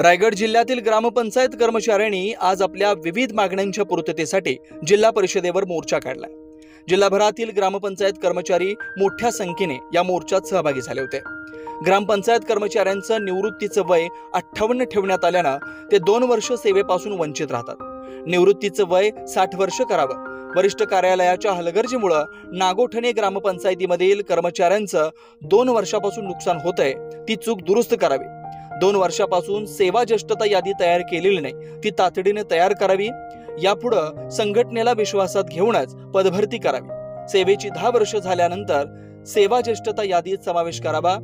रायगड जिल्ह्यातील ग्रामपंचायत कर्मचाऱ्यांनी आज आपल्या विविध मागण्यांच्या पूर्ततेसाठी जिल्हा परिषदेवर मोर्चा काढला। जिल्हाभरातील ग्रामपंचायत कर्मचारी मोठ्या संख्येने या मोर्चात सहभागी झाले होते। ग्रामपंचायत कर्मचाऱ्यांचं निवृत्तीचं वय 58 ठेवण्यात आल्यानं ते 2 वर्ष सेवेपासून वंचित राहतात। निवृत्तीचं वय 60 वर्ष करावं। वरिष्ठ कार्यालयाच्या हलगर्जीमुळे नागोठणे ग्रामपंचायतीमधील कर्मचाऱ्यांचं 2 वर्षापासून नुकसान होतंय, ती चूक दुरुस्त करावी। 2 वर्षापासून सेवा ज्येष्ठता यादी तयार केलेली नाही, ती तातडीने तयार करावी। यापुढे संघटनेला विश्वासात घेऊनच पदभरती करावी। सेवेची 10 वर्ष झाल्यानंतर सेवा ज्येष्ठता यादीत समावेश करावा।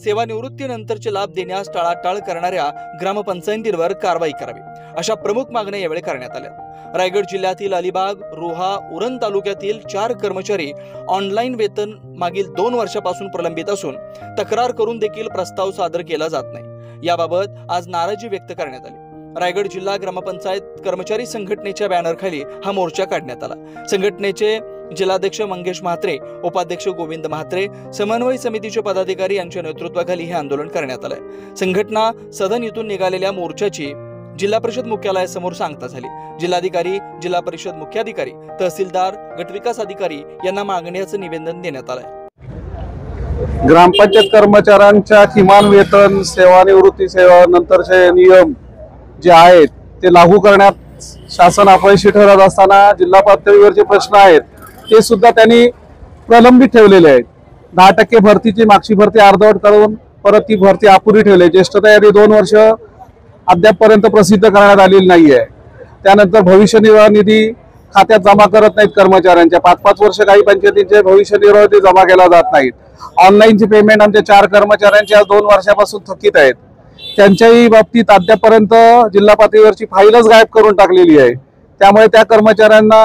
सेवानिवृत्तीनंतरचे लाभ देण्यास टाळाटाळ करणाऱ्या ग्रामपंचायतींवर कारवाई करावी, अशा प्रमुख मागण्या यावेळी करण्यात आल्या। रायगड जिल्ह्यातील अलिबाग, रोहा, उरण तालुक्यातील 4 कर्मचारी ऑनलाईन वेतन मागील 2 वर्षापासून प्रलंबित असून तक्रार करून देखील प्रस्ताव सादर केला जात नाही। याबाबत आज नाराजी व्यक्त करण्यात आली। रायगड जिल्हा ग्रामपंचायत कर्मचारी संघटनेच्या बॅनरखाली हा मोर्चा काढण्यात आला। संघटनेचे जिल्हाध्यक्ष मंगेश म्हात्रे, उपाध्यक्ष गोविंद म्हात्रे, समन्वय समितीचे पदाधिकारी यांच्या नेतृत्वाखाली हे आंदोलन करण्यात आले। संघटना सदन येथून निघालेल्या मोर्चाची जिल्हा परिषद मुख्यालयासमोर सांगता झाली। जिल्हाधिकारी, जिल्हा परिषद मुख्याधिकारी, तहसीलदार, गटविकास अधिकारी यांना मागण्याचं निवेदन देण्यात आलंय। ग्रामपंचायत कर्मचाऱ्यांच्या किमान वेतन, सेवानिवृत्ती सेवानंतरचे नियम जे आहेत ते लागू करण्यात शासन अपयशी ठरत असताना जिल्हा पातळीवरचे प्रश्न आहेत ते सुद्धा त्यांनी प्रलंबित ठेवलेले आहेत। 10% भरतीची मागची भरती अर्धवट करून परत ती भरती अपुरी ठेवली। ज्येष्ठता यादी 2 वर्ष अद्यापपर्यंत प्रसिद्ध करण्यात आलेली नाहीये। त्यानंतर भविष्य निर्वाह निधी खात्यात जमा करत नाहीत कर्मचाऱ्यांच्या। 5-5 वर्ष काही पंचायतींचे भविष्य निर्वाह निधी जमा केला जात नाहीत। ऑनलाईनची पेमेंट आमच्या 4 कर्मचाऱ्यांच्या 2 वर्षापासून थकीत आहेत। त्यांच्याही बाबतीत अद्यापर्यंत जिल्हा पातळीवरची फाईलच गायब करून टाकलेली आहे। त्यामुळे त्या कर्मचाऱ्यांना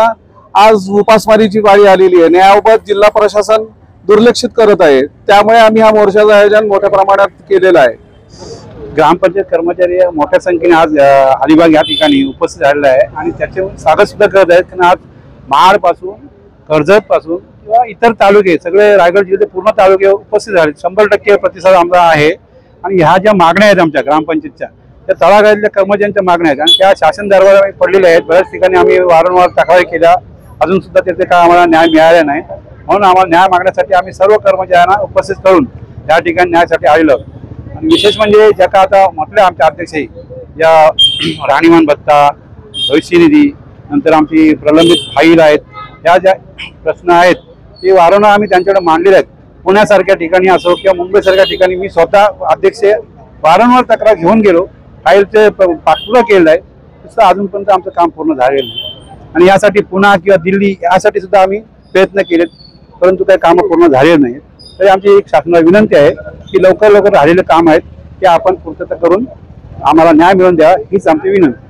आज उपासमारीची पाळी आलेली आहे। न्यायाबाबत जिल्हा प्रशासन दुर्लक्षित करत आहे। त्यामुळे आम्ही हा मोर्चाचं आयोजन मोठ्या प्रमाणात केलेलं आहे। ग्रामपंचायत कर्मचारी मोठ्या संख्येने आज अलिबाग या ठिकाणी उपस्थित झालेला आहे आणि त्याचे स्वागत सुद्धा करत आहेत। कारण आज महाड पासून, कर्जत पासून किंवा इतर तालुके सगळे रायगड जिल्ह्याचे पूर्ण तालुके उपस्थित झाले। 100% प्रतिसाद आमचा आहे आणि ह्या ज्या मागण्या आहेत आमच्या ग्रामपंचायतच्या त्या तळागाळातल्या कर्मचाऱ्यांच्या मागण्या आहेत आणि त्या शासन दरबारात पडलेल्या आहेत। बऱ्याच ठिकाणी आम्ही वारंवार तक्रारी केल्या, अजून सुद्धा त्याचे काय आम्हाला न्याय मिळाला नाही। म्हणून आम्हाला न्याय मागण्यासाठी आम्ही सर्व कर्मचाऱ्यांना उपस्थित करून या ठिकाणी न्यायासाठी आलेलो। आणि विशेष म्हणजे ज्या का आता म्हटलं आमच्या अध्यक्ष या राहणीमान भत्ता, भविष्य निधी, नंतर आमची प्रलंबित फाईल आहेत, ह्या ज्या प्रश्न आहेत ते वारंवार आम्ही त्यांच्याकडे मांडलेले आहेत। पुण्यासारख्या ठिकाणी असो किंवा मुंबईसारख्या ठिकाणी मी स्वतः अध्यक्ष वारंवार तक्रार घेऊन गेलो, फाईलचे पाठपुरावा केलेला आहे, तसं अजूनपर्यंत आमचं काम पूर्ण झालेलं नाही। आणि यासाठी पुणे किंवा दिल्ली यासाठी सुद्धा आम्ही प्रयत्न केलेत, परंतु काही कामं पूर्ण झालेली नाही। तरी आमची एक शासनाला विनंती आहे की लवकर राहिलेले काम आहेत ते आपण पूर्तता करून आम्हाला न्याय मिळवून द्या, हीच आमची विनंती।